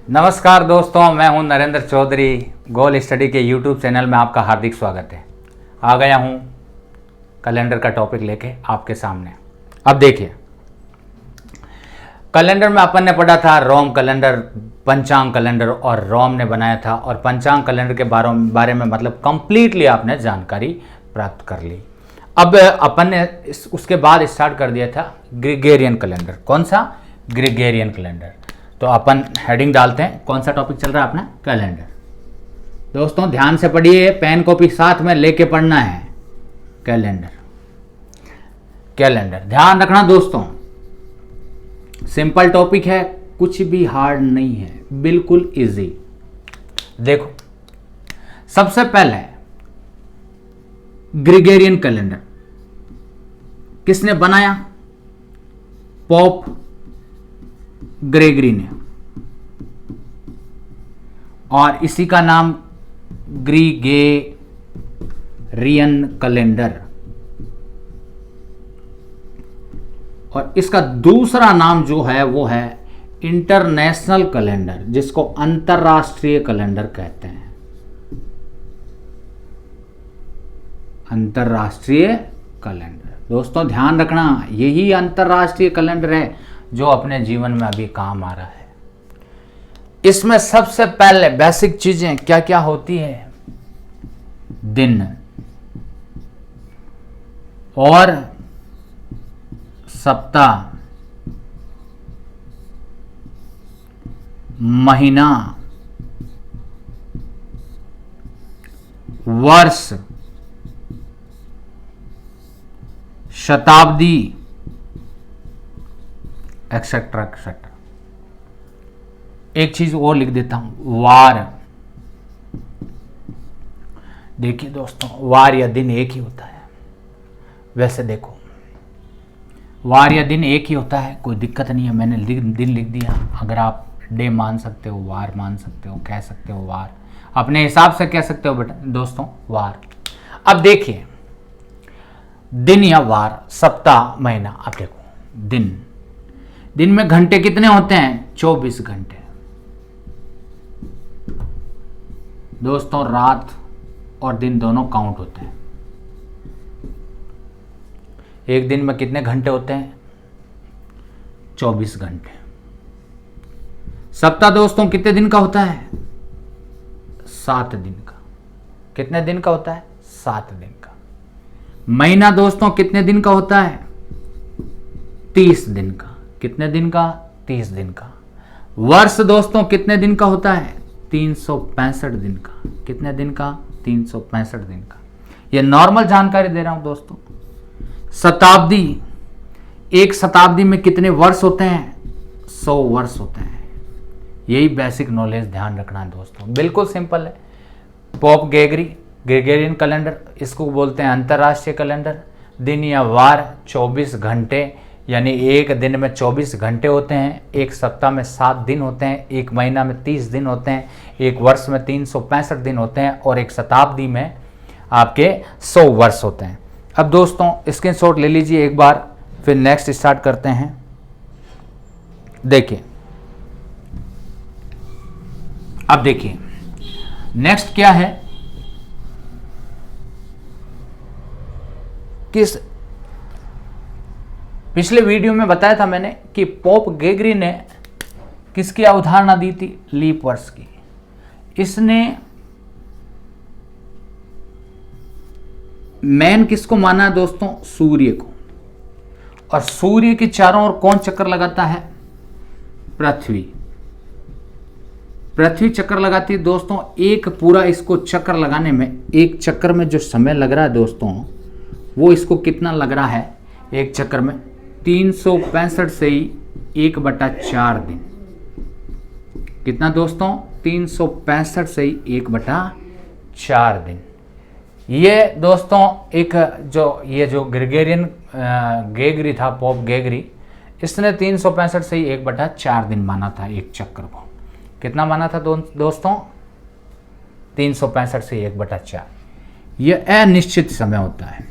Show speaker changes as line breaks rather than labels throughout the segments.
नमस्कार दोस्तों, मैं हूं नरेंद्र चौधरी। गोल स्टडी के यूट्यूब चैनल में आपका हार्दिक स्वागत है। आ गया हूं कैलेंडर का टॉपिक लेके आपके सामने। अब देखिए, कैलेंडर में अपन ने पढ़ा था रोम कैलेंडर, पंचांग कैलेंडर, और रोम ने बनाया था। और पंचांग कैलेंडर के बारे में मतलब कंप्लीटली आपने जानकारी प्राप्त कर ली। अब अपन ने उसके बाद स्टार्ट कर दिया था ग्रेगोरियन कैलेंडर। कौन सा? Gregorian calendar. तो अपन हेडिंग डालते हैं, कौन सा टॉपिक चल रहा है अपना? कैलेंडर। दोस्तों ध्यान से पढ़िए, पेन कॉपी साथ में लेके पढ़ना है। कैलेंडर, कैलेंडर ध्यान रखना दोस्तों, सिंपल टॉपिक है, कुछ भी हार्ड नहीं है, बिल्कुल इजी। देखो, सबसे पहले ग्रेगोरियन कैलेंडर किसने बनाया? पोप ग्रेगरी ने, और इसी का नाम ग्रेगोरियन कैलेंडर। और इसका दूसरा नाम जो है वो है इंटरनेशनल कैलेंडर, जिसको अंतरराष्ट्रीय कैलेंडर कहते हैं। अंतरराष्ट्रीय कैलेंडर दोस्तों ध्यान रखना, यही अंतरराष्ट्रीय कैलेंडर है जो अपने जीवन में अभी काम आ रहा है। इसमें सबसे पहले बेसिक चीजें क्या क्या होती है? दिन और सप्ताह, महीना, वर्ष, शताब्दी, एक्सेट्रा एक्सेट्रा। एक चीज और लिख देता हूं, वार। देखिए दोस्तों, वार या दिन एक ही होता है। वैसे देखो, वार या दिन एक ही होता है, कोई दिक्कत नहीं है। मैंने दिन लिख दिया। अगर आप डे मान सकते हो, वार मान सकते हो, कह सकते हो वार, अपने हिसाब से कह सकते हो बेटा दोस्तों वार। अब देखिए, दिन या वार, सप्ताह, महीना। अब देखो, दिन में घंटे कितने होते हैं? 24 घंटे। दोस्तों रात और दिन दोनों काउंट होते हैं। एक दिन में कितने घंटे होते हैं? 24 घंटे। सप्ताह दोस्तों कितने दिन का होता है? 7 दिन का। कितने दिन का होता है? 7 दिन का। महीना दोस्तों कितने दिन का होता है? 30 दिन का। कितने दिन का? 30 दिन का। वर्ष दोस्तों कितने दिन का होता है? 365 दिन का। कितने दिन का? 365 दिन का। यह नॉर्मल जानकारी दे रहा हूं दोस्तों। शताब्दी, एक शताब्दी में कितने वर्ष होते हैं? 100 वर्ष होते हैं। यही बेसिक नॉलेज ध्यान रखना है दोस्तों, बिल्कुल सिंपल है। पोप ग्रेगोरियन कैलेंडर, इसको बोलते हैं अंतरराष्ट्रीय कैलेंडर। दिन या वार 24 घंटे, यानी एक दिन में 24 घंटे होते हैं। एक सप्ताह में 7 दिन होते हैं। एक महीना में 30 दिन होते हैं। एक वर्ष में 365 दिन होते हैं। और एक शताब्दी में आपके 100 वर्ष होते हैं। अब दोस्तों स्क्रीनशॉट ले लीजिए एक बार, फिर नेक्स्ट स्टार्ट करते हैं। देखिए, अब देखिए नेक्स्ट क्या है। पिछले वीडियो में बताया था मैंने कि पोप ग्रेगरी ने किसकी अवधारणा दी थी? लीप वर्ष की। इसने मैन किसको माना दोस्तों? सूर्य को। और सूर्य के चारों ओर कौन चक्कर लगाता है? पृथ्वी। पृथ्वी चक्कर लगाती है दोस्तों। एक पूरा इसको चक्कर लगाने में, एक चक्कर में जो समय लग रहा है दोस्तों, वो इसको कितना लग रहा है? एक चक्कर में 365 से ही 1/4 दिन। कितना दोस्तों? 365 से ही 1/4 दिन। ये दोस्तों एक जो ग्रेगरी था, पोप ग्रेगरी, इसने 365 से ही 1/4 दिन माना था एक चक्कर को। कितना माना था दोस्तों? 365 से 1/4। यह अनिश्चित समय होता है।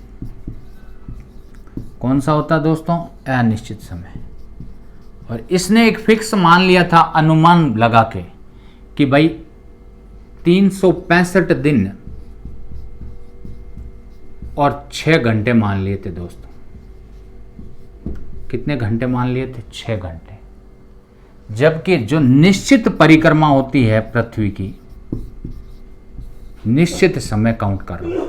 कौन सा होता है दोस्तों? अनिश्चित समय। और इसने एक फिक्स मान लिया था अनुमान लगा के कि भाई 365 दिन और 6 घंटे मान लिए थे दोस्तों। कितने घंटे मान लिए थे? 6 घंटे। जबकि जो निश्चित परिक्रमा होती है पृथ्वी की, निश्चित समय काउंट कर रहा हूं,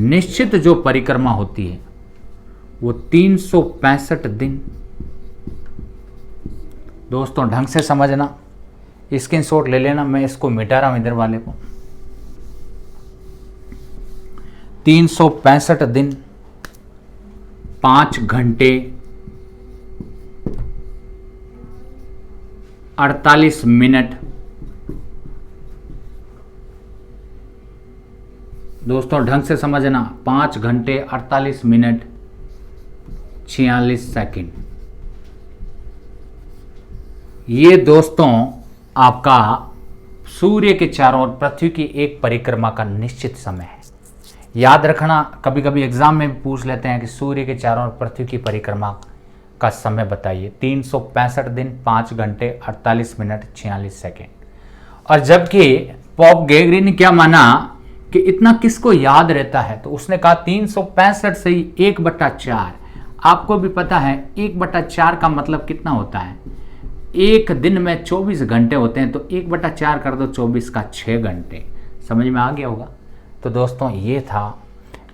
निश्चित जो परिक्रमा होती है वो 365 दिन। दोस्तों ढंग से समझना, स्क्रीनशॉट ले लेना, मैं इसको मिटा रहा हूं इधर वाले को। 365 दिन 5 घंटे 48 मिनट। दोस्तों ढंग से समझना, 5 घंटे 48 मिनट 46 सेकंड। ये दोस्तों आपका सूर्य के चारों ओर पृथ्वी की एक परिक्रमा का निश्चित समय है। याद रखना, कभी कभी एग्जाम में भी पूछ लेते हैं कि सूर्य के चारों ओर पृथ्वी की परिक्रमा का समय बताइए। 365 दिन 5 घंटे 48 मिनट 46 सेकेंड। और जबकि पॉप गेगरी ने क्या माना कि इतना किसको याद रहता है, तो उसने कहा 365 से ही 1/4। आपको भी पता है 1/4 का मतलब कितना होता है? एक दिन में 24 घंटे होते हैं, तो 1/4 कर दो 24 का 6 घंटे। समझ में आ गया होगा। तो दोस्तों ये था।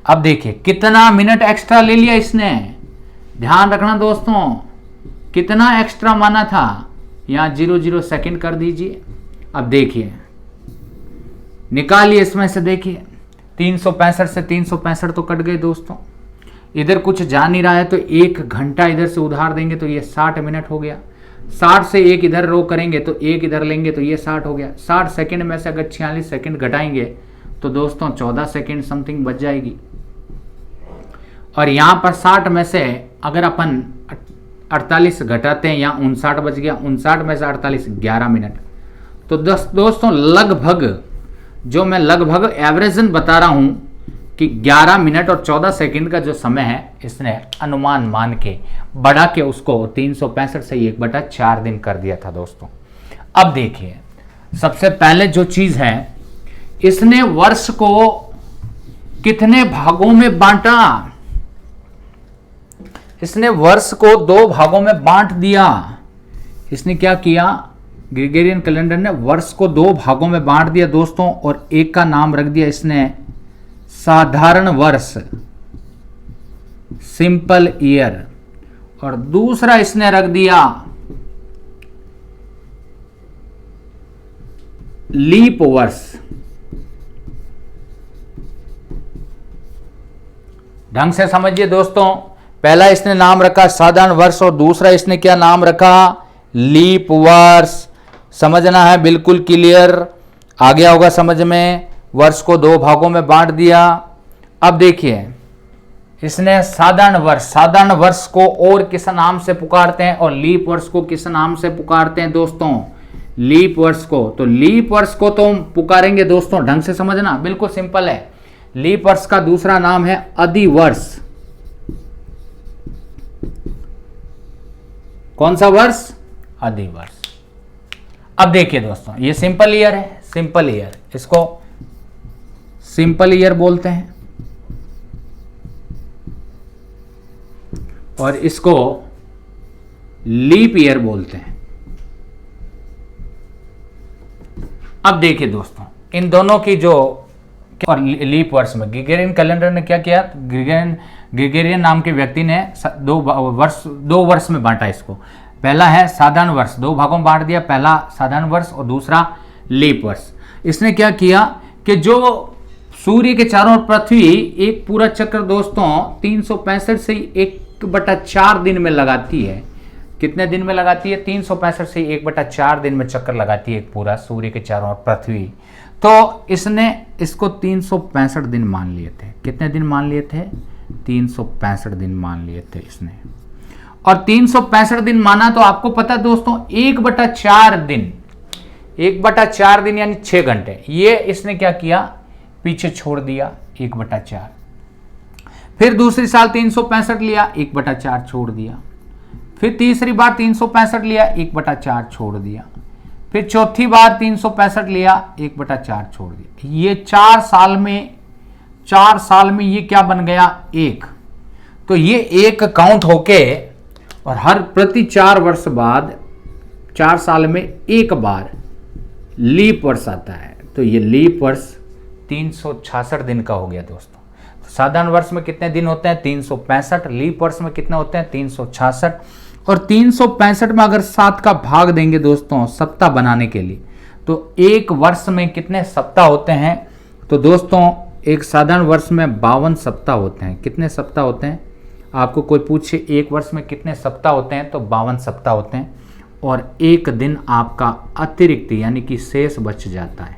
अब देखिए कितना मिनट एक्स्ट्रा ले लिया इसने, ध्यान रखना दोस्तों, कितना एक्स्ट्रा माना था। यहां 00 सेकंड कर दीजिए। अब देखिए निकालिए इसमें से, देखिए 365 से 365 तो कट गए दोस्तों। इधर कुछ जा नहीं रहा है तो 1 घंटा इधर से उधार देंगे तो ये 60 मिनट हो गया। 60 से 1 इधर रो करेंगे तो 1 इधर लेंगे तो ये 60 हो गया। 60 सेकंड में से अगर 46 सेकंड घटाएंगे तो दोस्तों 14 सेकंड समथिंग बच जाएगी। और यहां पर 60 में से अगर अपन 48 घटाते हैं, या 59 बच गया, 59 में से 48 11 मिनट। तो दोस्तों लगभग, जो मैं लगभग एवरेजन बता रहा हूं कि 11 मिनट और 14 सेकंड का जो समय है, इसने अनुमान मान के बढ़ा के उसको 365 से 1/4 दिन कर दिया था दोस्तों। अब देखिए सबसे पहले जो चीज है, इसने वर्ष को कितने भागों में बांटा? इसने वर्ष को 2 भागों में बांट दिया। इसने क्या किया? ग्रेगोरियन कैलेंडर ने वर्ष को 2 भागों में बांट दिया दोस्तों, और एक का नाम रख दिया इसने साधारण वर्ष, सिंपल ईयर, और दूसरा इसने रख दिया लीप वर्ष। ढंग से समझिए दोस्तों, पहला इसने नाम रखा साधारण वर्ष और दूसरा इसने क्या नाम रखा? लीप वर्ष। समझना है, बिल्कुल क्लियर आ गया होगा समझ में। वर्ष को 2 भागों में बांट दिया। अब देखिए इसने साधारण वर्ष को और किस नाम से पुकारते हैं, और लीप वर्ष को किस नाम से पुकारते हैं दोस्तों? लीप वर्ष को। तो लीप वर्ष को तो हम पुकारेंगे दोस्तों, ढंग से समझना, बिल्कुल सिंपल है। लीप वर्ष का दूसरा नाम है अधिवर्ष। कौन सा वर्ष? अधिवर्ष। अब देखिए दोस्तों, ये सिंपल ईयर है, सिंपल ईयर, इसको सिंपल ईयर बोलते हैं, और इसको लीप ईयर बोलते हैं। अब देखिए दोस्तों, इन दोनों की जो, और लीप वर्ष में ग्रेगोरियन कैलेंडर ने क्या किया? ग्रेगोरियन नाम के व्यक्ति ने 2 वर्ष में बांटा इसको। पहला है साधारण वर्ष, 2 भागों में बांट दिया, पहला साधारण वर्ष और दूसरा लीप वर्ष। इसने क्या किया कि जो सूर्य के चारों ओर पृथ्वी एक पूरा चक्र दोस्तों 365 से 1/4 दिन में लगाती है। कितने दिन में लगाती है? 365 से 1/4 दिन में चक्कर लगाती है एक पूरा सूर्य के चारों ओर पृथ्वी। तो इसने इसको 365 दिन मान लिए थे। कितने दिन मान लिए थे? 365 दिन मान लिए थे इसने। और 365 दिन माना तो आपको पता दोस्तों 1/4 दिन, 1/4 दिन यानी 6 घंटे, ये इसने क्या किया? पीछे छोड़ दिया 1/4। फिर दूसरी साल 365 लिया, 1/4 छोड़ दिया। फिर तीसरी बार 365 लिया, 1/4 छोड़ दिया। फिर चौथी बार 365 लिया, 1/4 छोड़ दिया। ये 4 साल में ये क्या बन गया? 1। तो ये 1 काउंट होके और हर प्रति 4 वर्ष बाद 4 साल में 1 बार लीप वर्ष आता है। तो ये लीप वर्ष 366 दिन का हो गया दोस्तों। तो साधारण वर्ष में कितने दिन होते हैं? 365। लीप वर्ष में कितने होते हैं? 366। और 365 में अगर 7 का भाग देंगे दोस्तों सप्ताह बनाने के लिए, तो एक वर्ष में कितने सप्ताह होते हैं? तो दोस्तों एक साधारण वर्ष में 52 सप्ताह होते हैं। कितने सप्ताह होते हैं? आपको कोई पूछे एक वर्ष में कितने सप्ताह होते हैं, तो 52 सप्ताह होते हैं। और एक दिन आपका अतिरिक्त यानी कि शेष बच जाता है।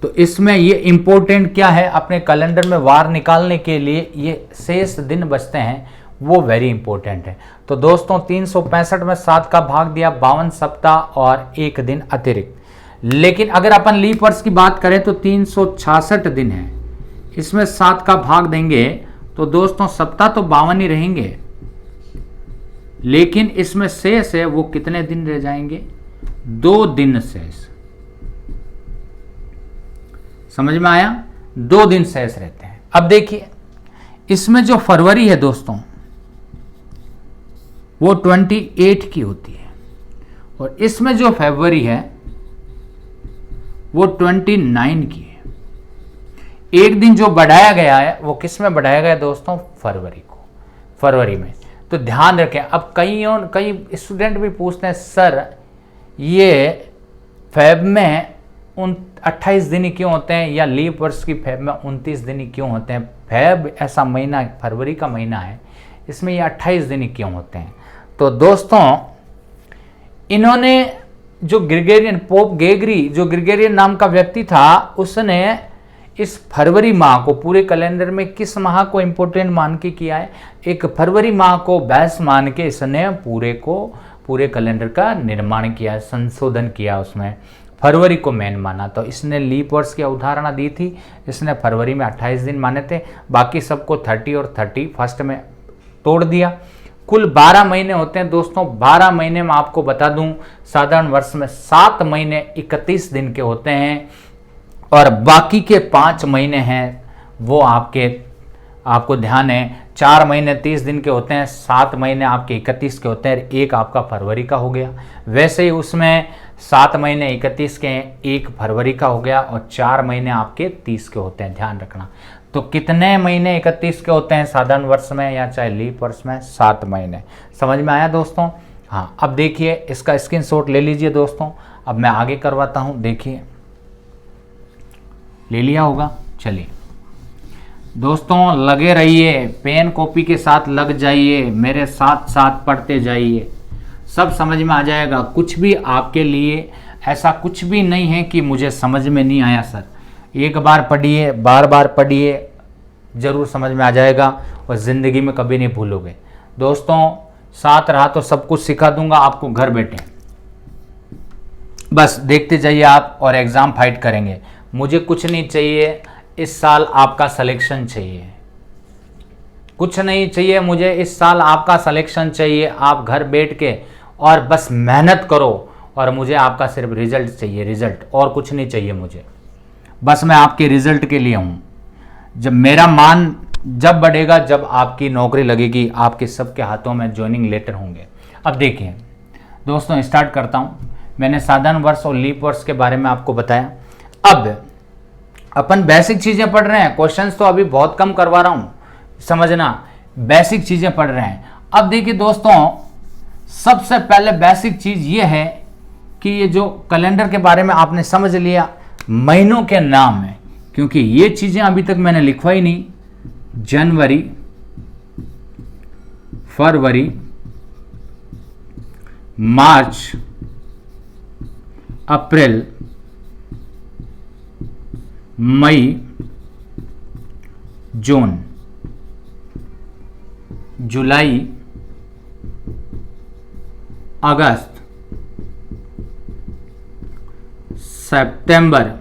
तो इसमें ये इंपॉर्टेंट क्या है, अपने कैलेंडर में वार निकालने के लिए ये शेष दिन बचते हैं, वो वेरी इंपॉर्टेंट है। तो दोस्तों 365 में 7 का भाग दिया, 52 सप्ताह और एक दिन अतिरिक्त। लेकिन अगर अपन लीप वर्ष की बात करें तो 366 दिन है, इसमें 7 का भाग देंगे तो दोस्तों सप्ताह तो 52 ही रहेंगे, लेकिन इसमें शेष है वो कितने दिन रह जाएंगे? 2 दिन शेष। समझ में आया? 2 दिन शेष रहते हैं। अब देखिए इसमें जो फरवरी है दोस्तों वो 28 की होती है, और इसमें जो फरवरी है वो 29 की है। एक दिन जो बढ़ाया गया है वो किस में बढ़ाया गया दोस्तों? फरवरी को, फरवरी में। तो ध्यान रखें। अब कई स्टूडेंट भी पूछते हैं सर ये फैब में 28 दिन ही क्यों होते हैं, या लीप वर्ष की फैब में 29 दिन ही क्यों होते हैं? फैब ऐसा महीना, फरवरी का महीना है, इसमें ये 28 दिन ही क्यों होते हैं? तो दोस्तों इन्होंने जो ग्रेगोरियन पोप गेगरी जो ग्रेगोरियन नाम का व्यक्ति था, उसने इस फरवरी माह को पूरे कैलेंडर में किस माह को इंपॉर्टेंट मान के किया है? एक फरवरी माह को बेस मान के इसने पूरे कैलेंडर का निर्माण किया, संशोधन किया, उसमें फरवरी को मेन माना। तो इसने लीप वर्ष की अवधारणा दी थी, इसने फरवरी में 28 दिन माने थे, बाकी सबको 30 और 31 में तोड़ दिया। कुल 12 महीने होते हैं दोस्तों। 12 महीने में आपको बता दूं साधारण वर्ष में 7 महीने 31 दिन के होते हैं, और बाकी के 5 महीने हैं वो आपको ध्यान है 4 महीने 30 दिन के होते हैं, 7 महीने आपके 31 के होते हैं, एक आपका फरवरी का हो गया। वैसे ही उसमें 7 महीने 31 के हैं, एक फरवरी का हो गया, और 4 महीने आपके 30 के होते हैं। ध्यान रखना। तो कितने महीने 31 के होते हैं साधारण वर्ष में या चाहे लीप वर्ष में? 7 महीने। समझ में आया दोस्तों? हाँ, अब देखिए इसका स्क्रीनशॉट ले लीजिए दोस्तों। अब मैं आगे करवाता हूँ। देखिए ले लिया होगा। चलिए दोस्तों लगे रहिए, पेन कॉपी के साथ लग जाइए, मेरे साथ साथ पढ़ते जाइए, सब समझ में आ जाएगा। कुछ भी आपके लिए ऐसा कुछ भी नहीं है कि मुझे समझ में नहीं आया सर। एक बार पढ़िए, बार बार पढ़िए, जरूर समझ में आ जाएगा और ज़िंदगी में कभी नहीं भूलोगे। दोस्तों साथ रहा तो सब कुछ सिखा दूंगा आपको घर बैठे, बस देखते जाइए आप और एग्ज़ाम फाइट करेंगे। मुझे कुछ नहीं चाहिए, इस साल आपका सिलेक्शन चाहिए, कुछ नहीं चाहिए मुझे, इस साल आपका सिलेक्शन चाहिए। आप घर बैठ के और बस मेहनत करो, और मुझे आपका सिर्फ रिजल्ट चाहिए, रिजल्ट, और कुछ नहीं चाहिए मुझे। बस मैं आपके रिजल्ट के लिए हूँ। जब मेरा मान जब बढ़ेगा, जब आपकी नौकरी लगेगी, आपके सबके हाथों में ज्वाइनिंग लेटर होंगे। अब देखिए दोस्तों स्टार्ट करता हूँ। मैंने साधारण वर्ष और लीप वर्ष के बारे में आपको बताया। अब अपन बेसिक चीज़ें पढ़ रहे हैं, क्वेश्चंस तो अभी बहुत कम करवा रहा हूँ, समझना, बेसिक चीज़ें पढ़ रहे हैं। अब देखिए दोस्तों सबसे पहले बेसिक चीज़ ये है कि ये जो कैलेंडर के बारे में आपने समझ लिया, महीनों के नाम है, क्योंकि ये चीज़ें अभी तक मैंने लिखवाई नहीं। जनवरी, फरवरी, मार्च, अप्रैल, मई, जून, जुलाई, अगस्त, सितंबर,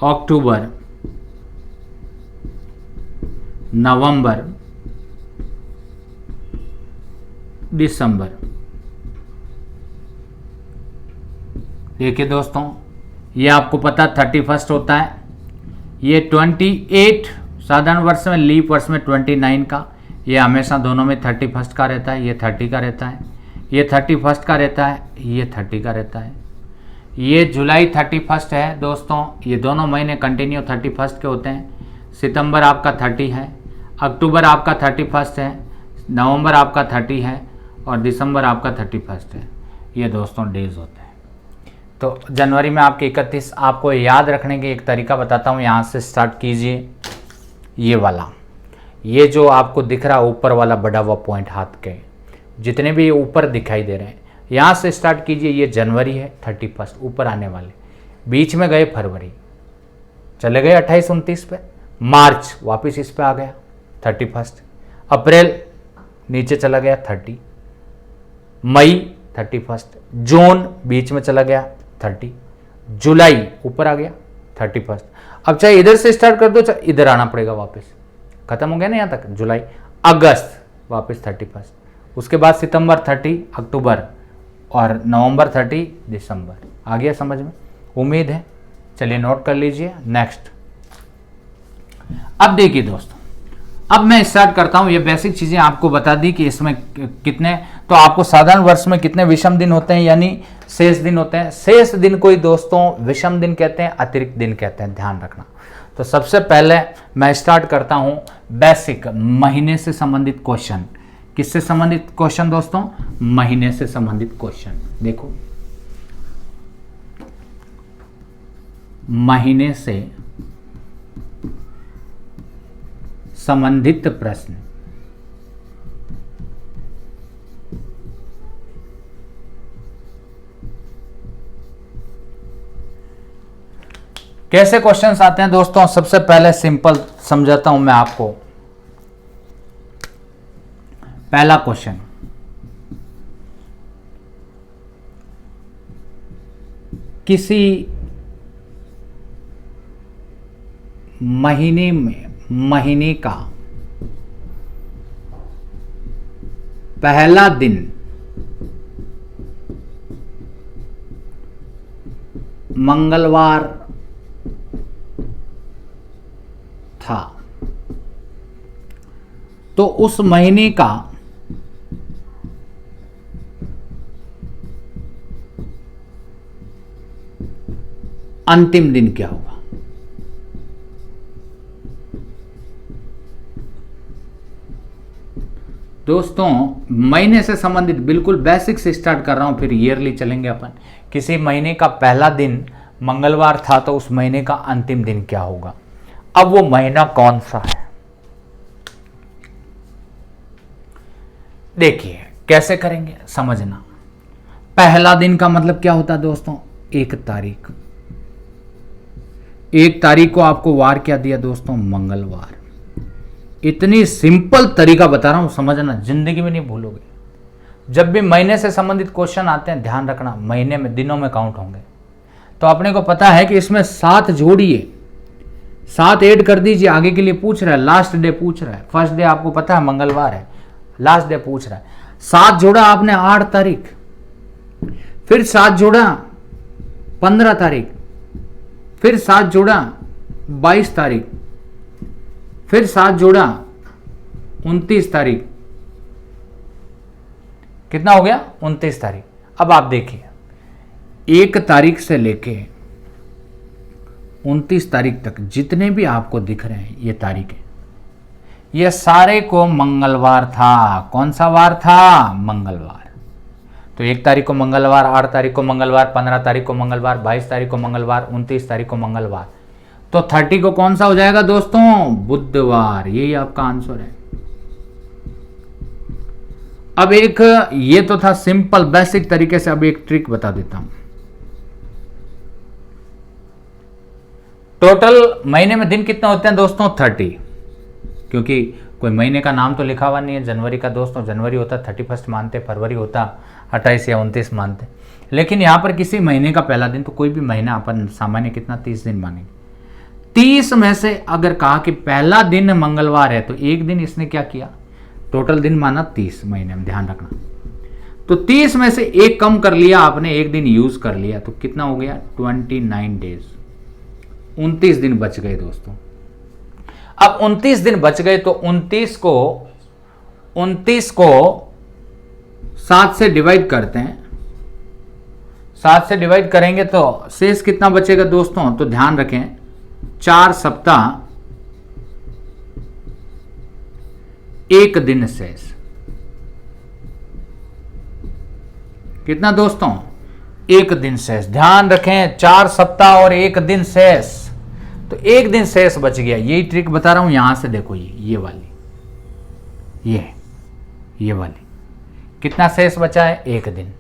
अक्टूबर, नवंबर, दिसंबर। देखिए दोस्तों, ये आपको पता 31 होता है, ये 28 साधारण वर्ष में, लीप वर्ष में 29 का, ये हमेशा दोनों में 31 का रहता है, ये 30 का रहता है, ये 31 का रहता है, ये 30 का रहता है। ये जुलाई 31 है दोस्तों, ये दोनों महीने कंटिन्यू 31 के होते हैं। सितंबर आपका 30 है, अक्टूबर आपका 31 है, नवंबर आपका 30 है और दिसंबर आपका 31 है। ये दोस्तों डेज होते हैं। तो जनवरी में आपके 31। आपको याद रखने के एक तरीका बताता हूँ, यहाँ से स्टार्ट कीजिए। ये वाला, ये जो आपको दिख रहा है ऊपर वाला बड़ा हुआ पॉइंट हाथ के, जितने भी ऊपर दिखाई दे रहे हैं, यहाँ से स्टार्ट कीजिए। ये जनवरी है 31 ऊपर आने वाले, बीच में गए फरवरी, चले गए 28 29 पे, मार्च वापस इस पे आ गया 31, अप्रैल नीचे चला गया 30, मई 31, जून बीच में चला गया 30, जुलाई ऊपर आ गया 31। अब चाहे इधर से स्टार्ट कर दो, चाहे इधर आना पड़ेगा वापस, खत्म हो गया ना यहाँ तक, जुलाई, अगस्त वापस 31, उसके बाद सितंबर 30, अक्टूबर और नवंबर 30, दिसंबर। आ गया समझ में? उम्मीद है। चलिए नोट कर लीजिए। नेक्स्ट, अब देखिए दोस्तों, अब मैं स्टार्ट करता हूं। ये बेसिक चीजें आपको बता दी कि इसमें कितने, तो आपको साधारण वर्ष में कितने विषम दिन होते हैं, यानी शेष दिन होते हैं। शेष दिन कोई दोस्तों विषम दिन कहते हैं, अतिरिक्त दिन कहते हैं, ध्यान रखना। तो सबसे पहले मैं स्टार्ट करता हूं बेसिक महीने से संबंधित क्वेश्चन। किससे संबंधित क्वेश्चन दोस्तों? महीने से संबंधित क्वेश्चन। देखो, महीने से संबंधित प्रश्न। कैसे क्वेश्चंस आते हैं दोस्तों? सबसे पहले सिंपल समझाता हूं मैं आपको। पहला क्वेश्चन, किसी महीने में, महीने का पहला दिन मंगलवार था, तो उस महीने का अंतिम दिन क्या होगा? दोस्तों, महीने से संबंधित बिल्कुल बेसिक से स्टार्ट कर रहा हूं, फिर ईयरली चलेंगे अपन। किसी महीने का पहला दिन मंगलवार था, तो उस महीने का अंतिम दिन क्या होगा? अब वो महीना कौन सा है? देखिए कैसे करेंगे, समझना। पहला दिन का मतलब क्या होता है दोस्तों? 1 तारीख। 1 तारीख को आपको वार क्या दिया दोस्तों? मंगलवार। इतनी सिंपल तरीका बता रहा हूं, समझना, जिंदगी में नहीं भूलोगे। जब भी महीने से संबंधित क्वेश्चन आते हैं, ध्यान रखना, महीने में दिनों में काउंट होंगे। तो अपने को पता है कि इसमें 7 जोड़िए, 7 ऐड कर दीजिए। आगे के लिए पूछ रहा है, लास्ट डे पूछ रहा है। फर्स्ट डे आपको पता है मंगलवार है, लास्ट डे पूछ रहा है। 7 जोड़ा आपने 8 तारीख, फिर 7 जोड़ा 15 तारीख, फिर 7 जोड़ा 22 तारीख, फिर 7 जोड़ा 29 तारीख। कितना हो गया? 29 तारीख। अब आप देखिए, 1 तारीख से लेके 29 तारीख तक जितने भी आपको दिख रहे हैं ये तारीखें, ये सारे को मंगलवार था। कौन सा वार था? मंगलवार। तो 1 तारीख को मंगलवार, 8 तारीख को मंगलवार, 15 तारीख को मंगलवार, 22 तारीख को मंगलवार, 29 तारीख को मंगलवार। तो 30 को कौन सा हो जाएगा दोस्तों? बुधवार। यही आपका आंसर है। अब एक ये तो था सिंपल बेसिक तरीके से, अब एक ट्रिक बता देता हूं। टोटल महीने में दिन कितने होते हैं दोस्तों? 30, क्योंकि कोई महीने का नाम तो लिखा हुआ नहीं है। जनवरी का दोस्तों, जनवरी होता 31 मानते, फरवरी होता 28 या 29 मानते। लेकिन यहां पर किसी महीने का पहला दिन, तो कोई भी महीना अपन सामान्य कितना 30 दिन मानेंगे। 30 में से अगर कहा कि पहला दिन मंगलवार है तो एक दिन इसने क्या किया, टोटल दिन माना 30 महीने में, ध्यान रखना। तो 30 में से एक कम कर लिया आपने, एक दिन यूज कर लिया, तो कितना हो गया 29 डेज, 29 दिन बच गए दोस्तों। अब 29 दिन बच गए तो 29 को 7 से डिवाइड करते हैं, 7 से डिवाइड करेंगे तो शेष कितना बचेगा दोस्तों, तो ध्यान रखें 4 सप्ताह 1 दिन शेष। कितना दोस्तों, 1 दिन शेष। ध्यान रखें 4 सप्ताह और 1 दिन शेष, तो 1 दिन शेष बच गया। यही ट्रिक बता रहा हूं, यहां से देखो, ये वाली, ये वाली कितना शेष बचा है, 1 दिन।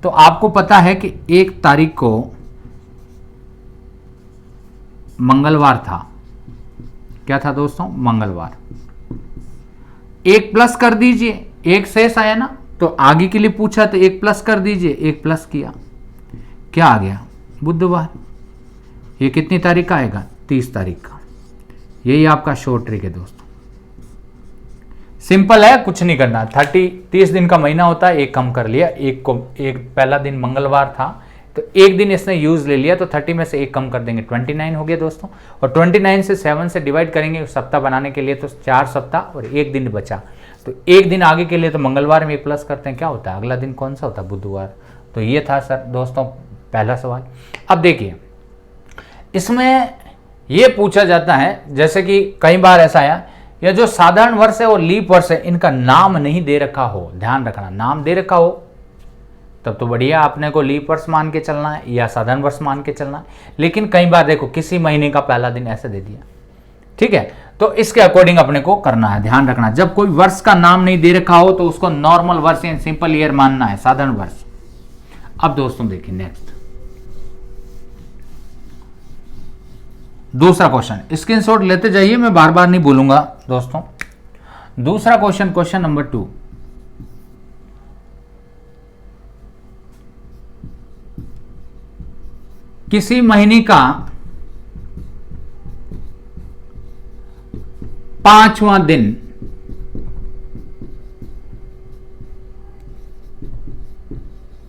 तो आपको पता है कि 1 तारीख को मंगलवार था, क्या था दोस्तों, मंगलवार। 1 प्लस कर दीजिए, 1 शेष आया ना, तो आगे के लिए पूछा तो 1 प्लस कर दीजिए, 1 प्लस किया, क्या आ गया, बुधवार। ये कितनी तारीख का आएगा, 30 तारीख का। यही आपका शॉर्ट ट्रिक है दोस्तों, सिंपल है, कुछ नहीं करना। 30 दिन का महीना होता है, 1 कम कर लिया, एक पहला दिन मंगलवार था तो 1 दिन इसने यूज ले लिया, तो 30 में से 1 कम कर देंगे, 29 हो गया दोस्तों। और 29 से 7 से डिवाइड करेंगे सप्ताह बनाने के लिए, तो 4 सप्ताह और 1 दिन बचा, तो 1 दिन आगे के लिए तो मंगलवार में 1 प्लस करते हैं, क्या होता है, अगला दिन कौन सा होता है, बुधवार। तो ये था सर दोस्तों पहला सवाल। अब देखिए इसमें ये पूछा जाता है, जैसे कि कई बार ऐसा आया, या जो साधारण वर्ष है और लीप वर्ष है, इनका नाम नहीं दे रखा हो, ध्यान रखना, नाम दे रखा हो तब तो बढ़िया, आपने को लीप वर्ष मान के चलना है या साधारण वर्ष मान के चलना है। लेकिन कई बार देखो किसी महीने का पहला दिन ऐसे दे दिया, ठीक है, तो इसके अकॉर्डिंग अपने को करना है। ध्यान रखना, जब कोई वर्ष का नाम नहीं दे रखा हो तो उसको नॉर्मल वर्ष या सिंपल ईयर मानना है, साधारण वर्ष। अब दोस्तों देखिए नेक्स्ट दूसरा क्वेश्चन, स्क्रीनशॉट लेते जाइए, मैं बार बार नहीं बोलूंगा दोस्तों। दूसरा क्वेश्चन, क्वेश्चन नंबर 2, किसी महीने का 5वां दिन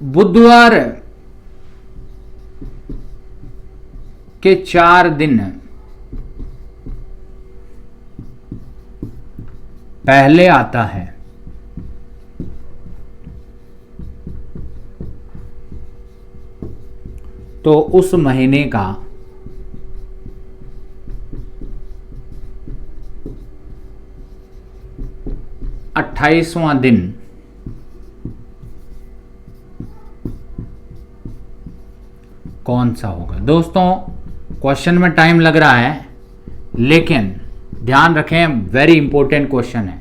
बुधवार के 4 दिन पहले आता है, तो उस महीने का 28वां दिन कौन सा होगा। दोस्तों क्वेश्चन में टाइम लग रहा है, लेकिन ध्यान रखें वेरी इंपॉर्टेंट क्वेश्चन है।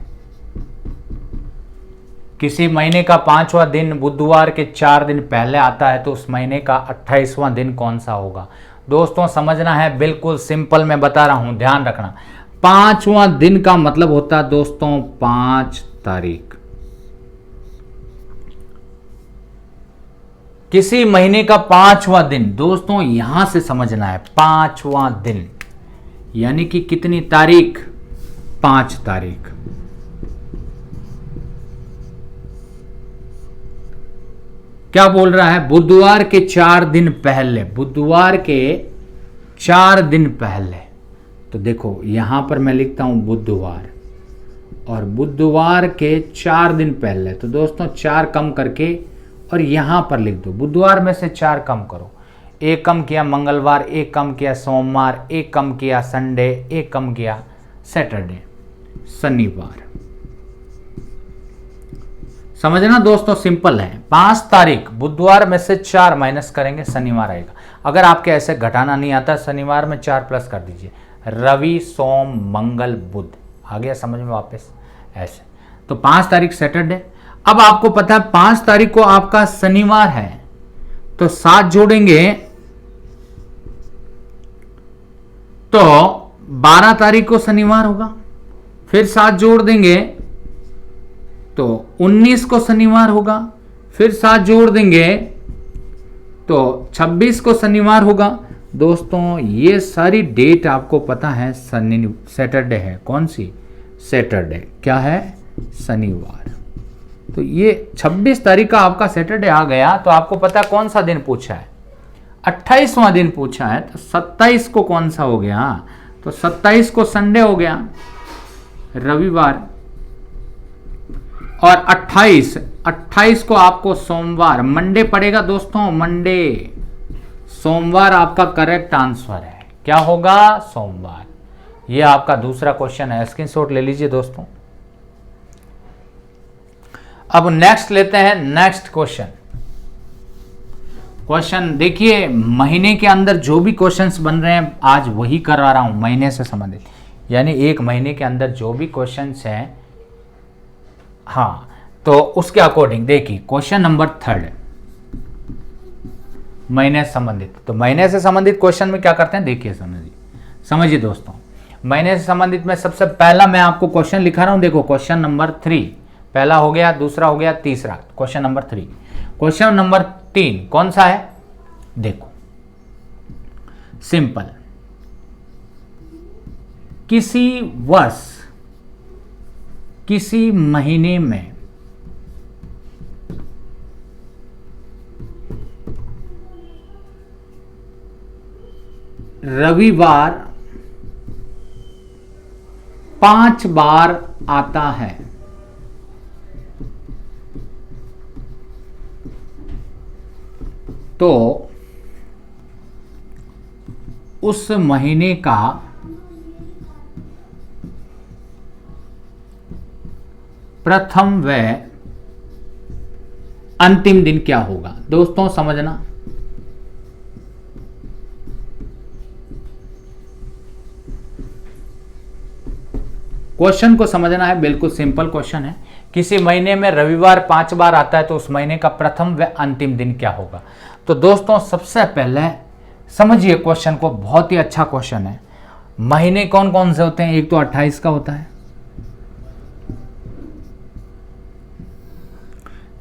किसी महीने का 5वां दिन बुधवार के 4 दिन पहले आता है, तो उस महीने का 28वां दिन कौन सा होगा। दोस्तों समझना है, बिल्कुल सिंपल मैं बता रहा हूं, ध्यान रखना। 5वां दिन का मतलब होता है दोस्तों 5 तारीख। किसी महीने का 5वां दिन, दोस्तों यहां से समझना है, 5वां दिन यानी कि कितनी तारीख, 5 तारीख। क्या बोल रहा है, बुधवार के 4 दिन पहले, बुधवार के 4 दिन पहले। तो देखो यहां पर मैं लिखता हूं बुधवार, और बुधवार के 4 दिन पहले, तो दोस्तों 4 कम करके और यहां पर लिख दो, बुधवार में से 4 कम करो। 1 कम किया मंगलवार, 1 कम किया सोमवार, 1 कम किया संडे, 1 कम किया सैटरडे, शनिवार। समझना दोस्तों सिंपल है। 5 तारीख बुधवार में से 4 माइनस करेंगे, शनिवार आएगा। अगर आपके ऐसे घटाना नहीं आता, शनिवार में 4 प्लस कर दीजिए, रवि सोम मंगल बुध, आ गया समझ में वापस ऐसे। तो 5 तारीख सैटरडे। अब आपको पता है 5 तारीख को आपका शनिवार है, तो 7 जोड़ेंगे तो 12 तारीख को शनिवार होगा, फिर 7 जोड़ देंगे तो 19 को शनिवार होगा, फिर 7 जोड़ देंगे तो 26 को शनिवार होगा, दोस्तों ये सारी डेट आपको पता है, सैटरडे है। कौन सी? सैटरडे। क्या है? शनिवार। तो ये 26 तारीख का आपका सैटरडे आ गया, तो आपको पता है कौन सा दिन पूछा है? 28वां दिन पूछा है। तो 27 को कौन सा हो गया? तो 27 को संडे हो गया, रविवार। और 28 को आपको सोमवार, मंडे पड़ेगा दोस्तों, मंडे। सोमवार आपका करेक्ट आंसर है। क्या होगा? सोमवार। यह आपका दूसरा क्वेश्चन है, स्क्रीनशॉट ले लीजिए दोस्तों। अब नेक्स्ट लेते हैं, नेक्स्ट क्वेश्चन। क्वेश्चन देखिए, महीने के अंदर जो भी क्वेश्चंस बन रहे हैं आज वही करा रहा हूं, महीने से संबंधित, यानी एक महीने के अंदर जो भी क्वेश्चंस हैं, हाँ, तो उसके अकॉर्डिंग देखिए। क्वेश्चन नंबर 3 महीने से संबंधित। तो महीने से संबंधित क्वेश्चन में क्या करते हैं, देखिए समझिए दोस्तों। महीने से संबंधित में सबसे पहला मैं आपको क्वेश्चन लिखा रहा हूं। देखो क्वेश्चन नंबर 3, पहला हो गया, दूसरा हो गया, तीसरा। Question number 3। क्वेश्चन नंबर 3 कौन सा है? देखो, सिंपल। किसी वर्ष, किसी महीने में रविवार 5 बार आता है, तो उस महीने का प्रथम व अंतिम दिन क्या होगा? दोस्तों समझना, क्वेश्चन को समझना है। बिल्कुल सिंपल क्वेश्चन है। किसी महीने में रविवार 5 बार आता है, तो उस महीने का प्रथम व अंतिम दिन क्या होगा? तो दोस्तों सबसे पहले समझिए क्वेश्चन को, बहुत ही अच्छा क्वेश्चन है। महीने कौन कौन से होते हैं? एक तो 28 का होता है,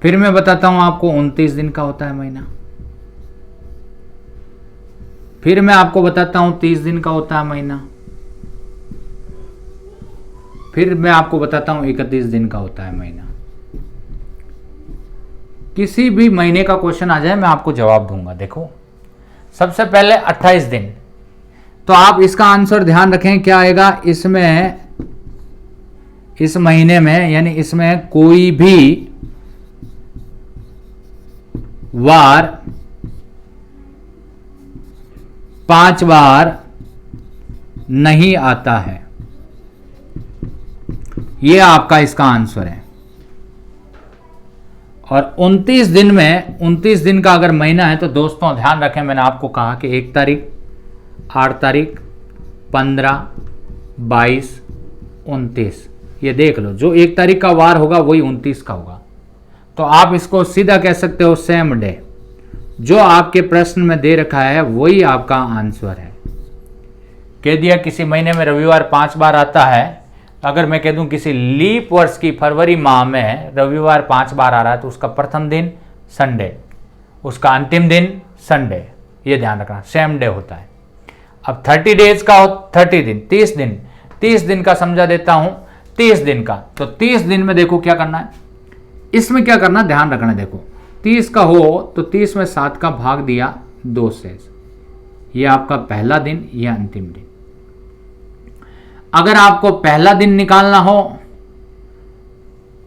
फिर मैं बताता हूं आपको 29 दिन का होता है महीना, फिर मैं आपको बताता हूं 30 दिन का होता है महीना, फिर मैं आपको बताता हूं 31 दिन का होता है महीना। किसी भी महीने का क्वेश्चन आ जाए मैं आपको जवाब दूंगा। देखो सबसे पहले 28 दिन, तो आप इसका आंसर ध्यान रखें क्या आएगा इसमें, इस महीने में, यानी इसमें कोई भी वार 5 बार नहीं आता है। यह आपका इसका आंसर है। और 29 दिन में, 29 दिन का अगर महीना है तो दोस्तों ध्यान रखें, मैंने आपको कहा कि 1 तारीख, 8 तारीख, 15, 22, 29, ये देख लो, जो 1 तारीख का वार होगा वही 29 का होगा। तो आप इसको सीधा कह सकते हो सेम डे, जो आपके प्रश्न में दे रखा है वही आपका आंसर है। कह दिया किसी महीने में रविवार 5 बार आता है। अगर मैं कह दूं किसी लीप वर्ष की फरवरी माह में रविवार 5 बार आ रहा है, तो उसका प्रथम दिन संडे, उसका अंतिम दिन संडे, ये ध्यान रखना, सेम डे होता है। अब 30 डेज का 30 दिन, 30 दिन, 30 दिन का समझा देता हूं, 30 दिन का। तो 30 दिन में देखो क्या करना है, इसमें क्या करना ध्यान रखना। देखो 30 का हो तो 30 में 7 का भाग दिया 2 से, ये आपका पहला दिन, ये अंतिम दिन। अगर आपको पहला दिन निकालना हो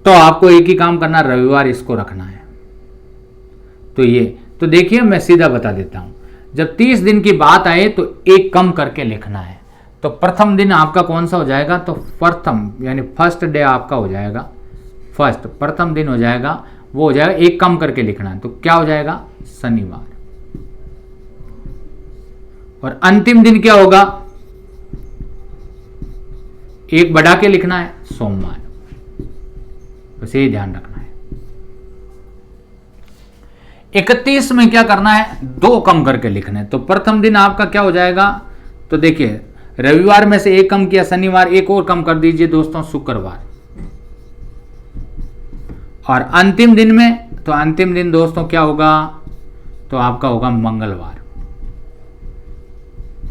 तो आपको एक ही काम करना, रविवार इसको रखना है। तो ये, तो देखिए मैं सीधा बता देता हूं, जब 30 दिन की बात आए तो एक कम करके लिखना है। तो प्रथम दिन आपका कौन सा हो जाएगा, तो प्रथम यानी फर्स्ट डे आपका हो जाएगा, फर्स्ट प्रथम दिन हो जाएगा, वो हो जाएगा, एक कम करके लिखना है, तो क्या हो जाएगा, शनिवार। और अंतिम दिन क्या होगा, एक बढ़ा के लिखना है, सोमवार। बस यही ध्यान रखना है। 31 में क्या करना है, 2 कम करके लिखना है। तो प्रथम दिन आपका क्या हो जाएगा, तो देखिए रविवार में से एक कम किया, शनिवार, एक और कम कर दीजिए दोस्तों, शुक्रवार। और अंतिम दिन में, तो अंतिम दिन दोस्तों क्या होगा, तो आपका होगा मंगलवार।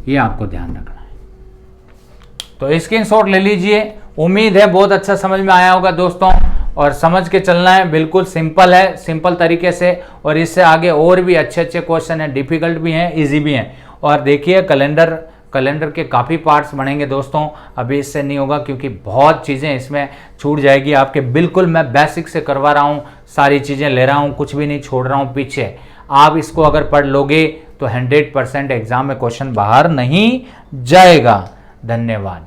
ये आपको ध्यान रखना है। तो स्क्रीनशॉट ले लीजिए। उम्मीद है बहुत अच्छा समझ में आया होगा दोस्तों, और समझ के चलना है। बिल्कुल सिंपल है, सिंपल तरीके से, और इससे आगे और भी अच्छे अच्छे क्वेश्चन हैं, डिफिकल्ट भी हैं, इजी भी हैं। और देखिए कैलेंडर के काफ़ी पार्ट्स बनेंगे दोस्तों, अभी इससे नहीं होगा क्योंकि बहुत चीज़ें इसमें छूट जाएगी आपके। बिल्कुल मैं बेसिक से करवा रहा हूँ, सारी चीज़ें ले रहा हूँ, कुछ भी नहीं छोड़ रहा हूँ पीछे। आप इसको अगर पढ़ लोगे तो 100% एग्जाम में क्वेश्चन बाहर नहीं जाएगा। धन्यवाद।